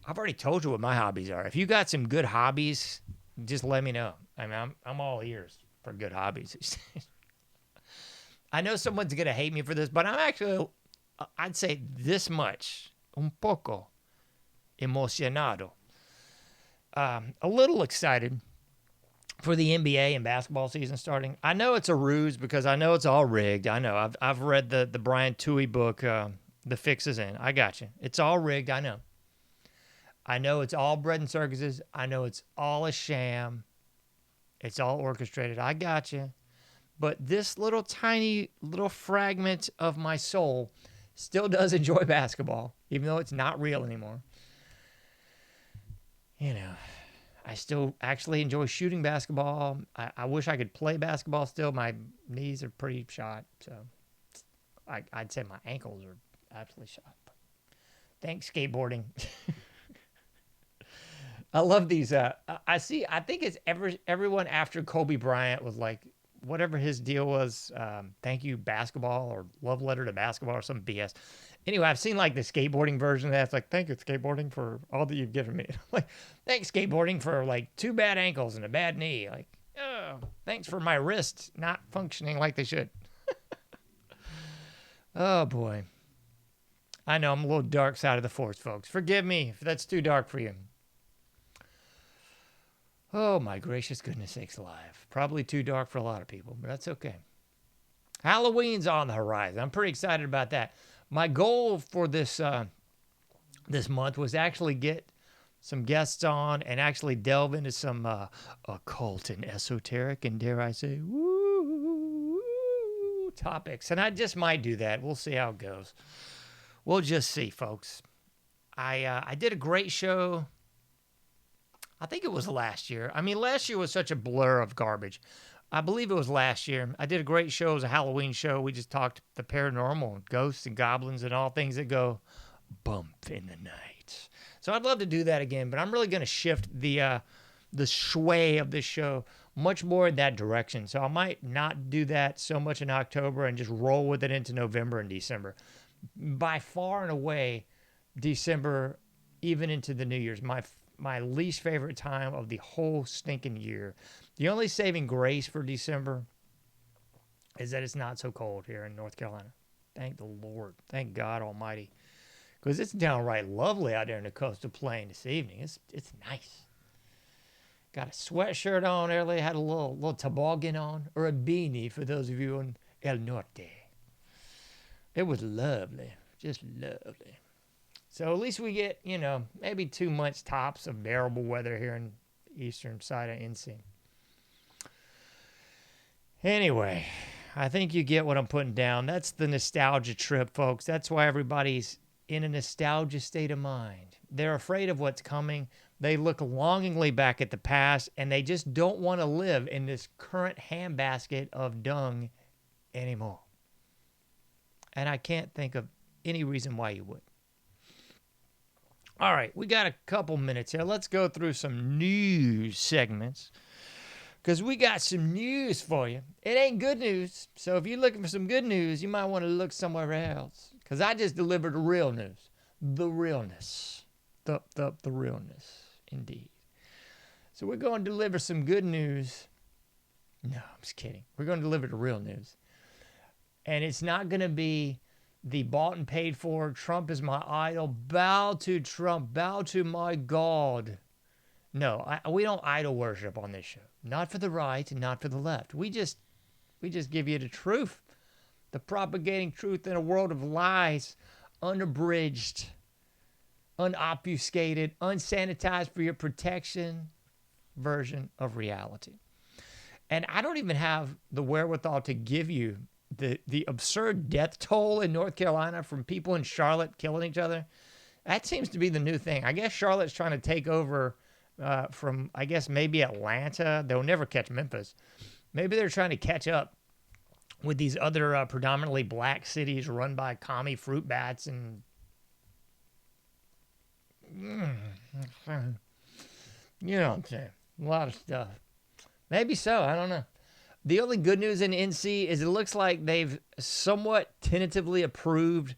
I've already told you what my hobbies are. If you got some good hobbies, just let me know. I mean, I'm all ears for good hobbies. I know someone's going to hate me for this, but I'm actually, I'd say this much, un poco emocionado. A little excited for the NBA and basketball season starting. I know it's a ruse because I know it's all rigged. I know. I've read the Brian Toohey book, The Fix Is In. I got you. It's all rigged. I know. I know it's all bread and circuses. I know it's all a sham. It's all orchestrated. I got you. But this little tiny little fragment of my soul still does enjoy basketball, even though it's not real anymore. You know, I still actually enjoy shooting basketball. I wish I could play basketball still. My knees are pretty shot, so I'd say my ankles are absolutely shot. Thanks, skateboarding. I love these. I think it's everyone after Kobe Bryant was like, whatever his deal was, thank you basketball or love letter to basketball or some BS. Anyway, I've seen like the skateboarding version of that. It's like, thank you skateboarding for all that you've given me. Like, thanks skateboarding for like 2 bad ankles and a bad knee. Like, oh, thanks for my wrists not functioning like they should. Oh boy. I know I'm a little dark side of the force, folks. Forgive me if that's too dark for you. Oh my gracious goodness sakes alive. Probably too dark for a lot of people, but that's okay. Halloween's on the horizon. I'm pretty excited about that. My goal for this month was actually get some guests on and actually delve into some occult and esoteric and, dare I say, woo topics. And I just might do that. We'll see how it goes. We'll just see, folks. I did a great show. I think it was last year. I mean, last year was such a blur of garbage. I believe it was last year. I did a great show. It was a Halloween show. We just talked the paranormal and ghosts and goblins and all things that go bump in the night. So I'd love to do that again, but I'm really going to shift the sway of this show much more in that direction. So I might not do that so much in October and just roll with it into November and December. By far and away, December, even into the New Year's, my least favorite time of the whole stinking year. The only saving grace for December is that it's not so cold here in North Carolina. Thank the Lord. Thank God Almighty. Because it's downright lovely out there in the coastal plain this evening. It's nice. Got a sweatshirt on earlier. Had a little toboggan on. Or a beanie for those of you in El Norte. It was lovely. Just lovely. So at least we get, maybe 2 months tops of bearable weather here in the eastern side of NC. Anyway, I think you get what I'm putting down. That's the nostalgia trip, folks. That's why everybody's in a nostalgia state of mind. They're afraid of what's coming. They look longingly back at the past, and they just don't want to live in this current handbasket of dung anymore. And I can't think of any reason why you would. All right, we got a couple minutes here. Let's go through some news segments because we got some news for you. It ain't good news, so if you're looking for some good news, you might want to look somewhere else because I just delivered the real news, the realness, the realness, indeed. So we're going to deliver some good news. No, I'm just kidding. We're going to deliver the real news, and it's not going to be the bought and paid for, Trump is my idol, bow to Trump, bow to my God. No, we don't idol worship on this show. Not for the right and not for the left. We just give you the truth. The propagating truth in a world of lies, unabridged, unobfuscated, unsanitized for your protection version of reality. And I don't even have the wherewithal to give you the absurd death toll in North Carolina from people in Charlotte killing each other. That seems to be the new thing. I guess Charlotte's trying to take over from, I guess, maybe Atlanta. They'll never catch Memphis. Maybe they're trying to catch up with these other predominantly black cities run by commie fruit bats and you know what I'm saying. A lot of stuff. Maybe so. I don't know. The only good news in NC is it looks like they've somewhat tentatively approved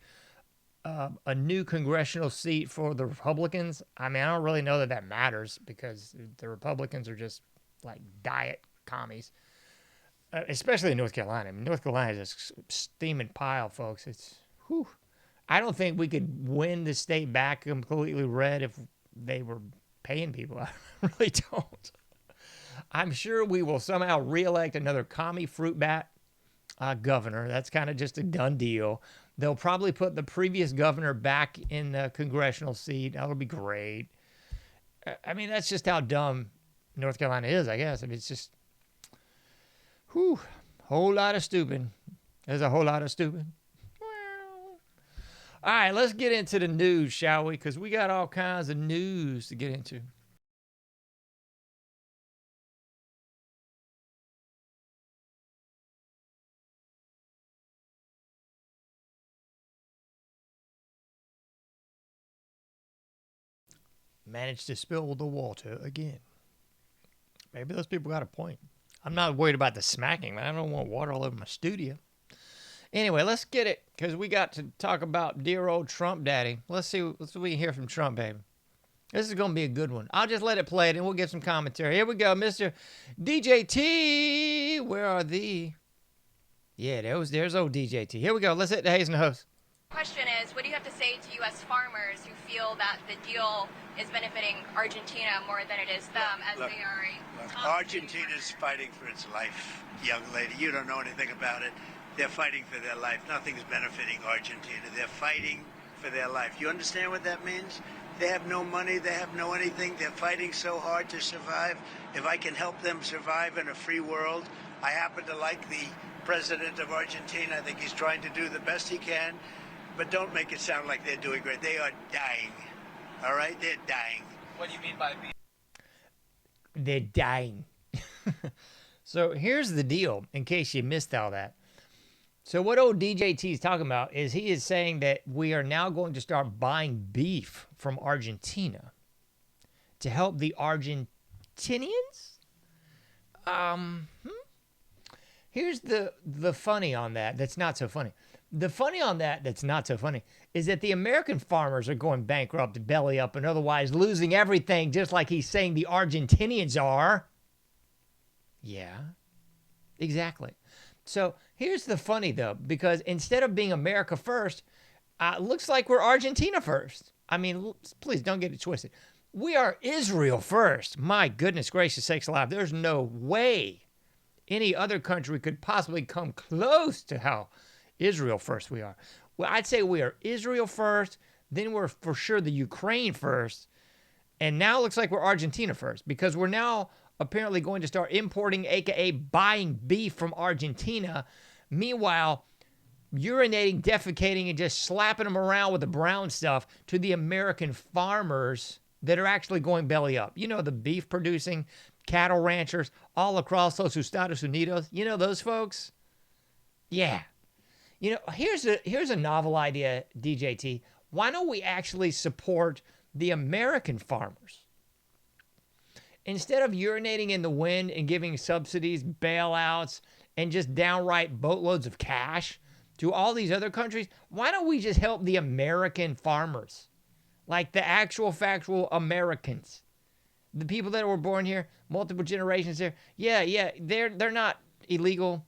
a new congressional seat for the Republicans. I mean, I don't really know that matters because the Republicans are just like diet commies, especially in North Carolina. I mean, North Carolina is a steaming pile, folks. I don't think we could win the state back completely red if they were paying people. I really don't. I'm sure we will somehow reelect another commie fruit bat governor. That's kind of just a done deal. They'll probably put the previous governor back in the congressional seat. That'll be great. I mean, that's just how dumb North Carolina is, I guess. I mean, it's just, whole lot of stupid. There's a whole lot of stupid. All right, let's get into the news, shall we? Because we got all kinds of news to get into. managed to spill the water again. Maybe those people got a point. I'm not worried about the smacking, man. I don't want water all over my studio. Anyway, let's get it, because we got to talk about dear old Trump daddy. Let's see what we can hear from Trump, baby. This is going to be a good one. I'll just let it play, and we'll get some commentary. Here we go, Mr. DJT. Where are thee? Yeah, there's old DJT. Here we go. Let's hit the Hazen host. Question is, what do you have to say to U.S. farmers who feel that the deal is benefiting Argentina more than it is them, as they are a... Argentina's fighting for its life, young lady. You don't know anything about it. They're fighting for their life. Nothing's benefiting Argentina. They're fighting for their life. You understand what that means? They have no money. They have no anything. They're fighting so hard to survive. If I can help them survive in a free world, I happen to like the president of Argentina. I think he's trying to do the best he can. But don't make it sound like they're doing great. They are dying. All right? They're dying. What do you mean by being? They're dying. So here's the deal, in case you missed all that. So what old DJT is talking about is he is saying that we are now going to start buying beef from Argentina to help the Argentinians. Here's the funny on that. That's not so funny. The funny on that that's not so funny is that the American farmers are going bankrupt, belly up, and otherwise losing everything, just like he's saying the Argentinians are. Yeah, exactly. So here's the funny, though, because instead of being America first, it looks like we're Argentina first. I mean, please don't get it twisted. We are Israel first. My goodness gracious sakes alive. There's no way any other country could possibly come close to how Israel first we are. Well, I'd say we are Israel first, then we're for sure the Ukraine first, and now it looks like we're Argentina first, because we're now apparently going to start importing, aka buying beef from Argentina. Meanwhile, urinating, defecating, and just slapping them around with the brown stuff to the American farmers that are actually going belly up. You know, the beef producing cattle ranchers all across los Estados Unidos. You know those folks? Yeah. You know, here's a novel idea, DJT. Why don't we actually support the American farmers? Instead of urinating in the wind and giving subsidies, bailouts, and just downright boatloads of cash to all these other countries, why don't we just help the American farmers? Like the actual factual Americans. The people that were born here, multiple generations here. Yeah, they're not illegal.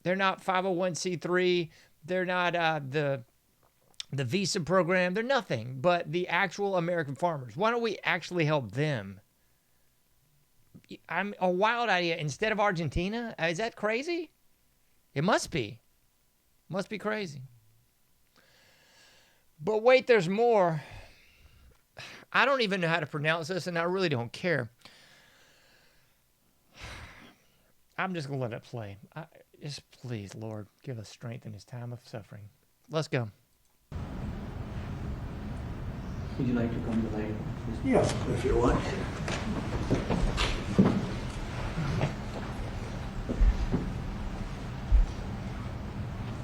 They're not 501c3. They're not the visa program. They're nothing but the actual American farmers. Why don't we actually help them? I'm a wild idea. Instead of Argentina? Is that crazy? It must be. Must be crazy. But wait, there's more. I don't even know how to pronounce this, and I really don't care. I'm just going to let it play. Just please, Lord, give us strength in this time of suffering. Let's go. Would you like to come to the light? Yeah, if you want.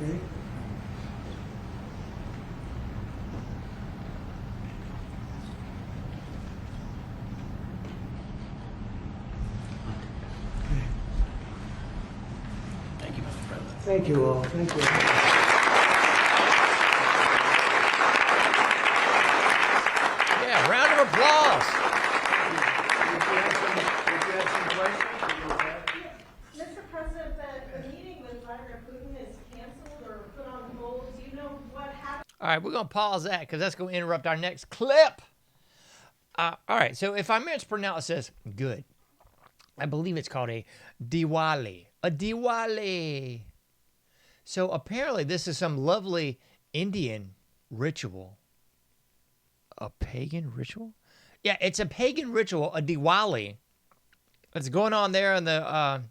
Okay. Thank you, Mr. President. Thank you all. Thank you. Yeah, round of applause. Mr. President, the meeting with Vladimir Putin is canceled or put on hold. Do you know what happened? All right, we're going to pause that because that's going to interrupt our next clip. All right, so if I mispronounce this, good. I believe it's called a Diwali. A Diwali. So apparently this is some lovely Indian ritual. A pagan ritual? Yeah, it's a pagan ritual, a Diwali. It's going on there in the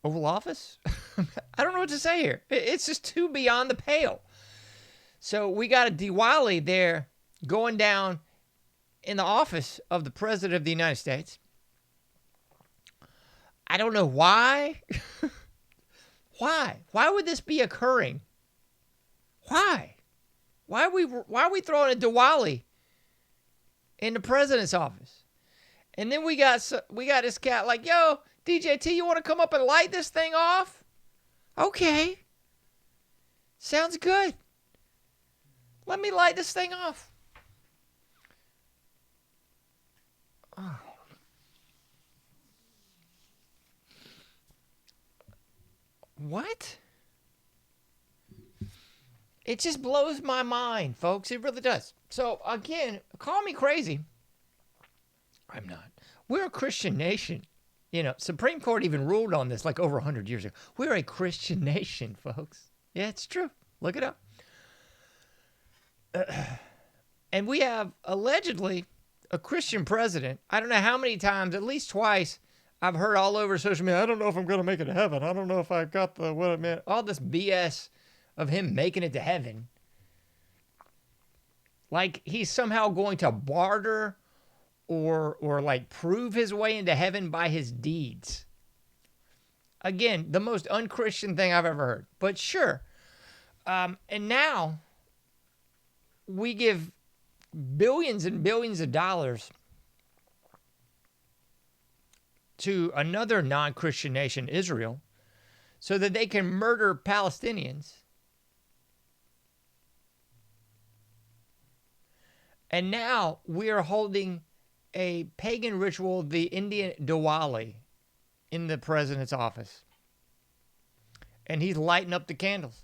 Oval Office. I don't know what to say here. It's just too beyond the pale. So we got a Diwali there going down in the office of the President of the United States. I don't know why. Why? Why would this be occurring? Why? Why are we throwing a Diwali in the president's office? And then we got this cat like, yo, DJT, you want to come up and light this thing off? Okay. Sounds good. Let me light this thing off. Oh. What? It just blows my mind, folks. It really does. So, again, call me crazy. I'm not. We're a Christian nation. You know, Supreme Court even ruled on this like over 100 years ago. We're a Christian nation, folks. Yeah, it's true. Look it up. And we have allegedly a Christian president. I don't know how many times, at least twice, I've heard all over social media, I don't know if I'm going to make it to heaven. I don't know if I got the what it meant. All this BS of him making it to heaven. Like he's somehow going to barter or like prove his way into heaven by his deeds. Again, the most unchristian thing I've ever heard. But sure. And now we give billions and billions of dollars to another non-Christian nation, Israel, so that they can murder Palestinians. And now we are holding a pagan ritual, the Indian Diwali, in the president's office. And he's lighting up the candles.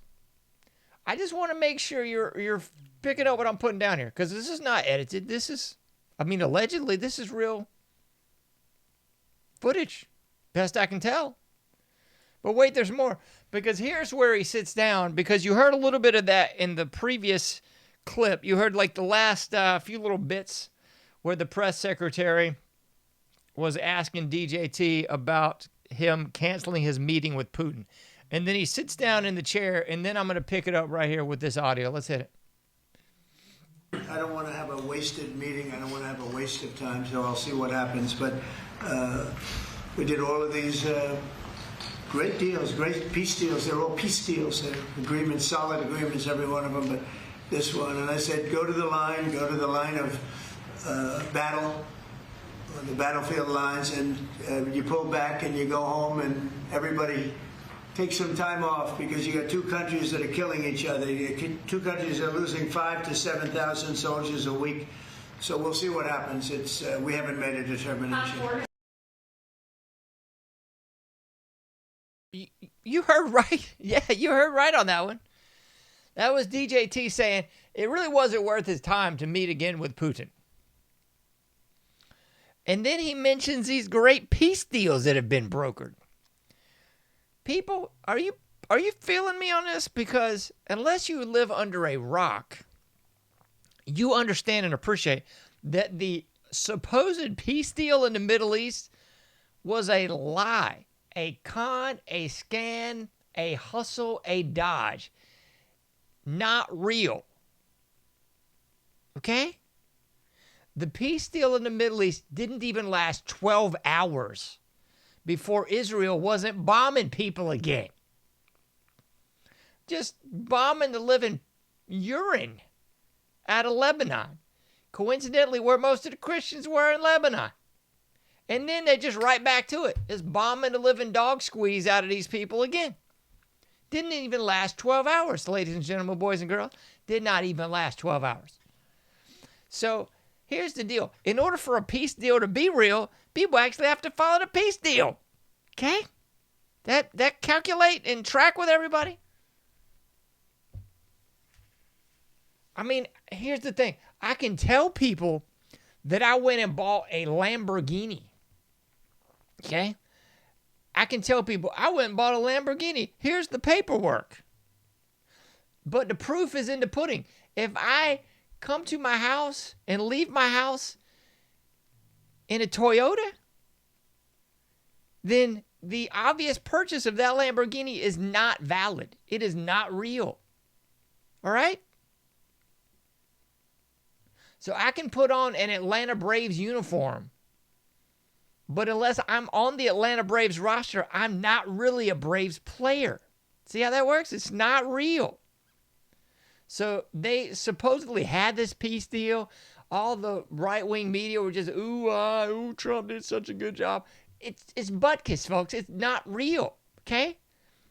I just want to make sure you're picking up what I'm putting down here, because this is not edited. This is, allegedly, this is real footage, best I can tell. But wait, there's more, because here's where he sits down, because you heard a little bit of that in the previous clip. You heard like the last few little bits where the press secretary was asking DJT about him canceling his meeting with Putin. And then he sits down in the chair, and then I'm going to pick it up right here with this audio. Let's hit it. I don't want to have a wasted meeting. I don't want to have a waste of time, so I'll see what happens. But we did all of these great deals, great peace deals. They're all peace deals. They're agreements, solid agreements, every one of them. But this one, and I said, go to the line of battle, the battlefield lines, and you pull back and you go home, and everybody take some time off, because you got two countries that are killing each other. You got two countries that are losing 5,000 to 7,000 soldiers a week. So we'll see what happens. We haven't made a determination. You heard right. Yeah, you heard right on that one. That was DJT saying it really wasn't worth his time to meet again with Putin. And then he mentions these great peace deals that have been brokered. People, are you feeling me on this? Because unless you live under a rock, you understand and appreciate that the supposed peace deal in the Middle East was a lie, a con, a scam, a hustle, a dodge. Not real. Okay? The peace deal in the Middle East didn't even last 12 hours before Israel wasn't bombing people again. Just bombing the living urine out of Lebanon. Coincidentally, where most of the Christians were in Lebanon. And then they just right back to it. Just bombing the living dog squeeze out of these people again. Didn't even last 12 hours, ladies and gentlemen, boys and girls. Did not even last 12 hours. So here's the deal. In order for a peace deal to be real, people actually have to follow the peace deal. Okay? That calculate and track with everybody? Here's the thing. I can tell people that I went and bought a Lamborghini. Okay? I can tell people I went and bought a Lamborghini. Here's the paperwork. But the proof is in the pudding. If I come to my house and leave my house in a Toyota, then the obvious purchase of that Lamborghini is not valid. It is not real. All right? So I can put on an Atlanta Braves uniform, but unless I'm on the Atlanta Braves roster, I'm not really a Braves player. See how that works? It's not real. So they supposedly had this peace deal. All the right-wing media were just, ooh, Trump did such a good job. It's butkus, folks. It's not real, okay?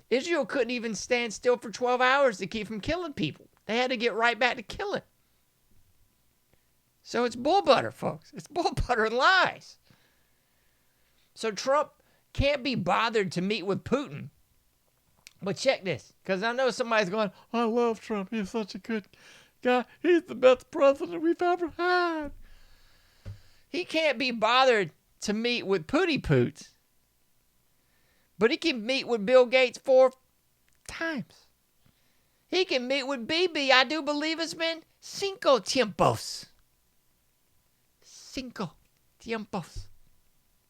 Israel couldn't even stand still for 12 hours to keep from killing people. They had to get right back to killing. So it's bull butter, folks. It's bull butter and lies. So Trump can't be bothered to meet with Putin. But check this, because I know somebody's going, I love Trump. He's such a good guy. He's the best president we've ever had. He can't be bothered to meet with Pooty Poots. But he can meet with Bill Gates 4 times. He can meet with BB. I do believe it's been 5 tiempos. 5 tiempos.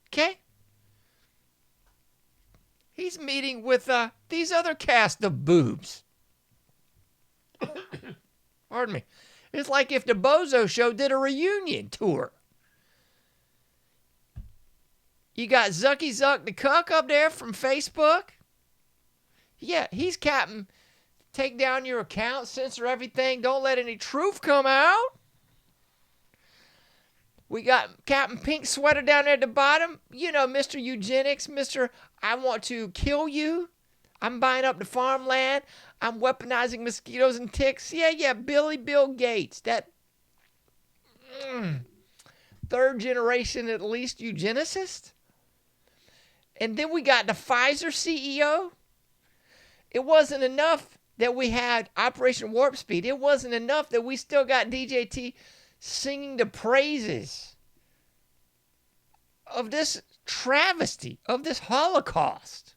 Okay? He's meeting with these other cast of boobs. Pardon me. It's like if the Bozo Show did a reunion tour. You got Zucky Zuck the Cuck up there from Facebook. Yeah, he's Captain. Take down your account, censor everything. Don't let any truth come out. We got Captain Pink Sweater down there at the bottom. You know, Mr. Eugenics, Mr. I want to kill you. I'm buying up the farmland. I'm weaponizing mosquitoes and ticks. Yeah, Billy Bill Gates. That third generation at least eugenicist. And then we got the Pfizer CEO. It wasn't enough that we had Operation Warp Speed. It wasn't enough that we still got DJT singing the praises of this travesty, of this Holocaust.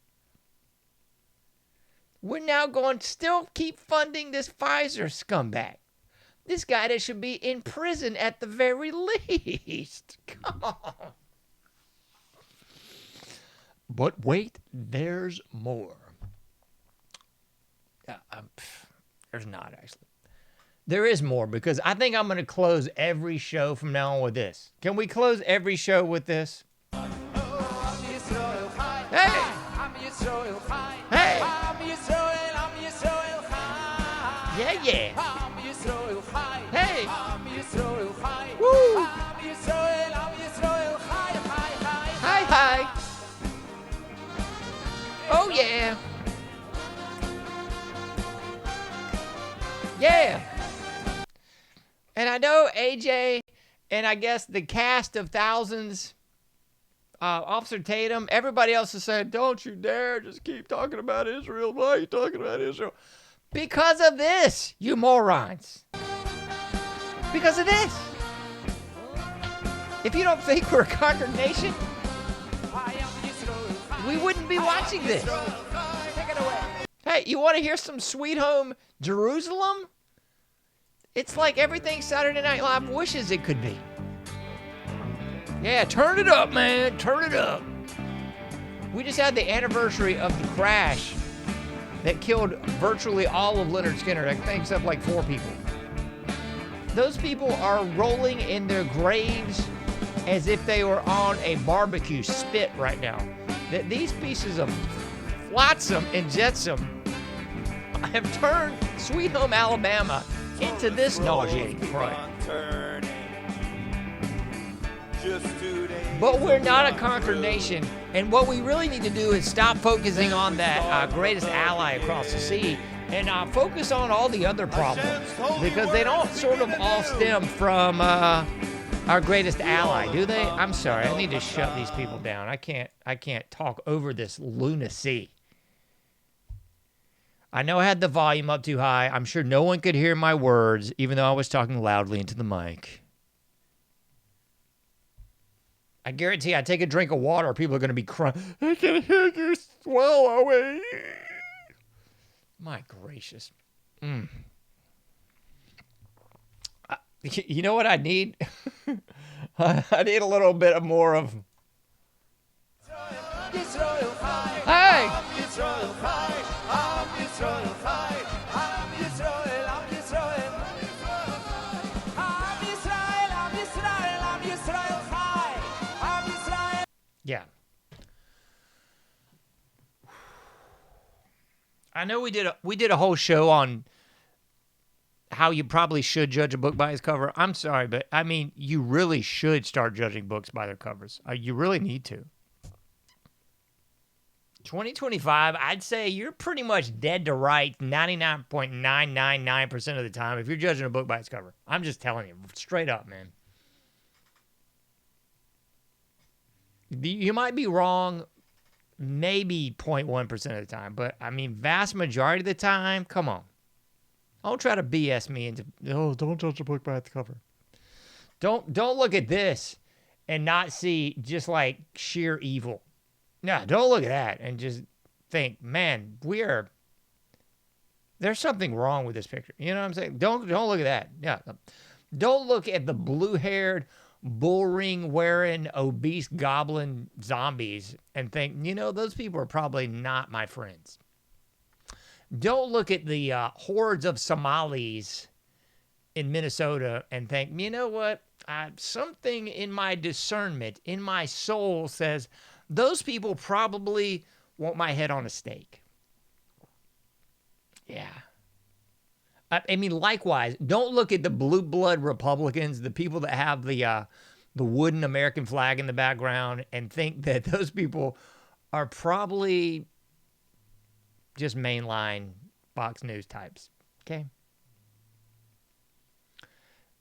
We're now going to still keep funding this Pfizer scumbag. This guy that should be in prison at the very least. Come on. But wait, there's more. There's not, actually. There is more, because I think I'm going to close every show from now on with this. Can we close every show with this? Hey! Hey! Yeah. Hey! Woo! Hi. Oh, yeah. Yeah. And I know AJ and I guess the cast of thousands, Officer Tatum, everybody else has said, don't you dare just keep talking about Israel. Why are you talking about Israel? Because of this, you morons. Because of this. If you don't think we're a conquered nation, we wouldn't be watching this. Take it away. Hey, you want to hear some Sweet Home Jerusalem? It's like everything Saturday Night Live wishes it could be. Yeah, turn it up, man. Turn it up. We just had the anniversary of the crash that killed virtually all of Leonard Skinner, I think except like 4 people. Those people are rolling in their graves as if they were on a barbecue spit right now. That these pieces of flotsam and jetsam have turned Sweet Home Alabama into this nauseating crime. But we're not a conquered nation, and what we really need to do is stop focusing on that greatest ally across the sea and focus on all the other problems, because they don't sort of all stem from our greatest ally, do they? I'm sorry, I need to shut these people down. I can't talk over this lunacy. I know I had the volume up too high. I'm sure no one could hear my words, even though I was talking loudly into the mic. I guarantee I take a drink of water, people are going to be crying. I can hear you swallowing. My gracious. You know what I need? I need a little bit more of... Hey! Yeah. I know we did a whole show on how you probably should judge a book by its cover. I'm sorry, but I mean, you really should start judging books by their covers. You really need to. 2025, I'd say you're pretty much dead to right 99.999% of the time if you're judging a book by its cover. I'm just telling you, straight up, man. You might be wrong maybe 0.1% of the time, but I mean, vast majority of the time, come on. Don't try to BS me into, don't judge a book by its cover. Don't look at this and not see just like sheer evil. No, don't look at that and just think, man, there's something wrong with this picture. You know what I'm saying? Don't look at that. Yeah. Don't look at the blue-haired, bull ring wearing, obese goblin zombies and think, those people are probably not my friends. Don't look at the hordes of Somalis in Minnesota and think, you know what? Something in my discernment, in my soul says those people probably want my head on a stake. Yeah. I mean, likewise, don't look at the blue blood Republicans, the people that have the wooden American flag in the background, and think that those people are probably just mainline Fox News types. Okay?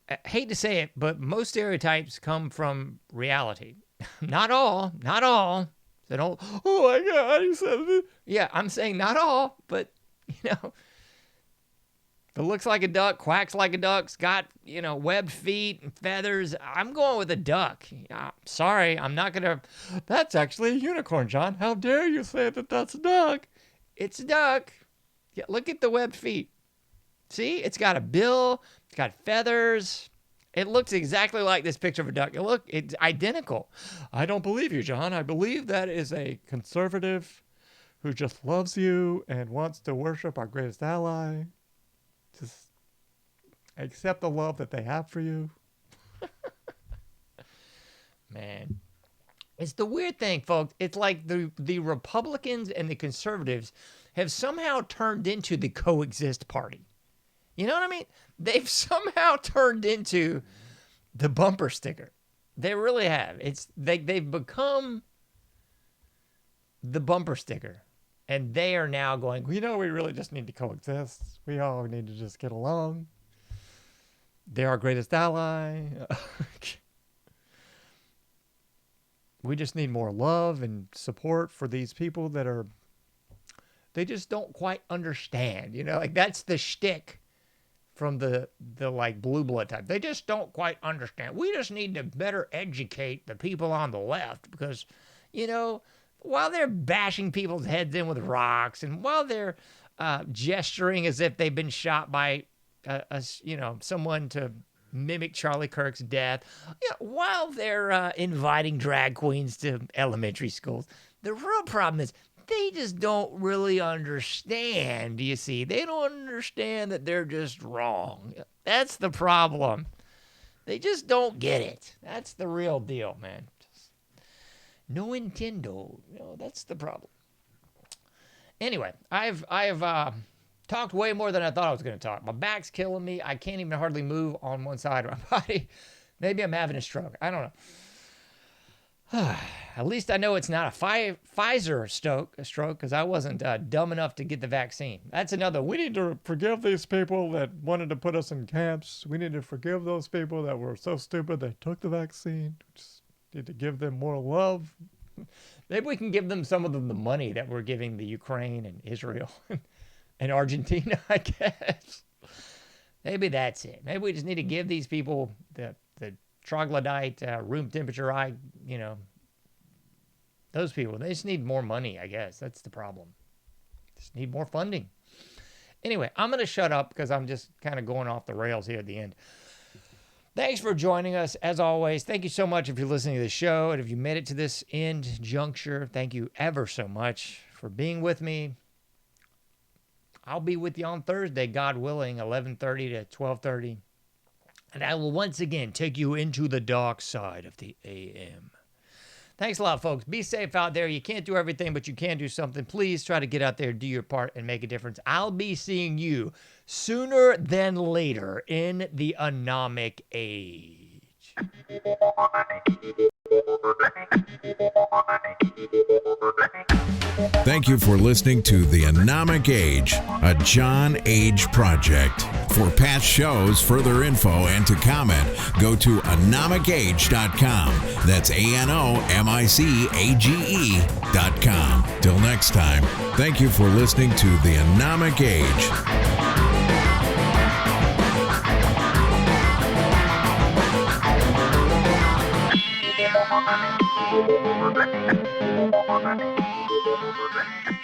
I hate to say it, but most stereotypes come from reality. Not all. So don't, oh my God, he said it. Yeah, I'm saying not all, but, if it looks like a duck, quacks like a duck's got, webbed feet and feathers, I'm going with a duck. Sorry, I'm not going to, that's actually a unicorn, John. How dare you say that that's a duck? It's a duck. Yeah, look at the webbed feet. See, it's got a bill, it's got feathers. It looks exactly like this picture of a duck. It's identical. I don't believe you, John. I believe that is a conservative who just loves you and wants to worship our greatest ally. Just accept the love that they have for you. Man. It's the weird thing, folks. It's like the Republicans and the conservatives have somehow turned into the coexist party. You know what I mean? They've somehow turned into the bumper sticker. They really have. They've become the bumper sticker. And they are now going, we really just need to coexist. We all need to just get along. They're our greatest ally. We just need more love and support for these people they just don't quite understand. That's the shtick from the like blue blood type. They just don't quite understand. We just need to better educate the people on the left because, while they're bashing people's heads in with rocks and while they're gesturing as if they've been shot by, someone to mimic Charlie Kirk's death, while they're inviting drag queens to elementary schools, the real problem is they just don't really understand, you see. They don't understand that they're just wrong. That's the problem. They just don't get it. That's the real deal, man. No Nintendo. That's the problem. Anyway, I've talked way more than I thought I was going to talk. My back's killing me. I can't even hardly move on one side of my body. Maybe I'm having a stroke. I don't know. At least I know it's not a Pfizer stroke because I wasn't dumb enough to get the vaccine. That's another. We need to forgive these people that wanted to put us in camps. We need to forgive those people that were so stupid they took the vaccine. We just need to give them more love. Maybe we can give them some of the money that we're giving the Ukraine and Israel and Argentina, I guess. Maybe that's it. Maybe we just need to give these people the troglodyte, room temperature, those people, they just need more money, I guess. That's the problem. Just need more funding. Anyway, I'm going to shut up because I'm just kind of going off the rails here at the end. Thanks for joining us. As always, thank you so much if you're listening to the show. And if you made it to this end juncture, thank you ever so much for being with me. I'll be with you on Thursday, God willing, 11:30 to 12:30. And I will once again take you into the dark side of the AM. Thanks a lot, folks. Be safe out there. You can't do everything, but you can do something. Please try to get out there, do your part, and make a difference. I'll be seeing you sooner than later in the Anomic Age. Thank you for listening to The Anomic Age, a JohnAge project. For past shows, further info, and to comment, go to AnomicAge.com. That's AnomicAge.com. Till next time, thank you for listening to The Anomic Age. Thank you.